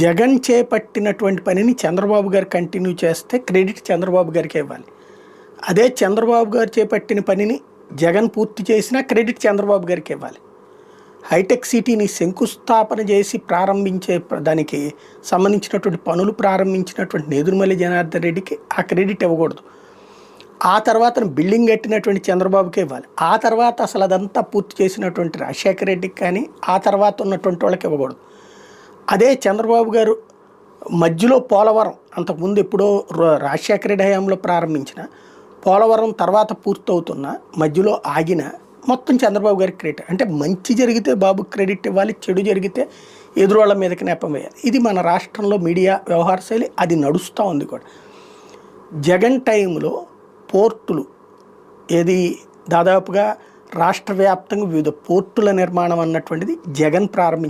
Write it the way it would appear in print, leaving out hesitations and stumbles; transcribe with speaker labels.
Speaker 1: జగన్ చేపట్టినటువంటి పనిని చంద్రబాబు గారు కంటిన్యూ చేస్తే క్రెడిట్ చంద్రబాబు గారికే ఇవ్వాలి. అదే చంద్రబాబు గారు చేపట్టిన పనిని జగన్ పూర్తి చేసినా క్రెడిట్ చంద్రబాబు గారికి ఇవ్వాలి. హైటెక్ సిటీని శంకుస్థాపన చేసి ప్రారంభించే దానికి సంబంధించినటువంటి పనులు ప్రారంభించినటువంటి నేదురుమల్లి జనార్దన్ రెడ్డికి ఆ క్రెడిట్ ఇవ్వకూడదు. ఆ తర్వాత బిల్డింగ్ కట్టినటువంటి చంద్రబాబుకే ఇవ్వాలి. ఆ తర్వాత అసలు అదంతా పూర్తి చేసినటువంటి రాజశేఖర రెడ్డికి కానీ ఆ తర్వాత ఉన్నటువంటి వాళ్ళకి ఇవ్వకూడదు. అదే చంద్రబాబు గారు మధ్యలో పోలవరం అంతకుముందు ఎప్పుడో రాజశేఖర రెడ్డి హయాంలో ప్రారంభించిన పోలవరం తర్వాత పూర్తవుతున్న మధ్యలో ఆగిన మొత్తం చంద్రబాబు గారికి క్రెడిట్. అంటే మంచి జరిగితే బాబుకి క్రెడిట్ ఇవ్వాలి, చెడు జరిగితే ఎదురోళ్ళ మీదకి నెపం వేయాలి. ఇది మన రాష్ట్రంలో మీడియా వ్యవహార శైలి, అది నడుస్తూ ఉంది కూడా. జగన్ టైంలో పోర్టులు ఏది దాదాపుగా రాష్ట్ర వ్యాప్తంగా వివిధ పోర్టుల నిర్మాణం అన్నటువంటిది జగన్ ప్రారంభించారు.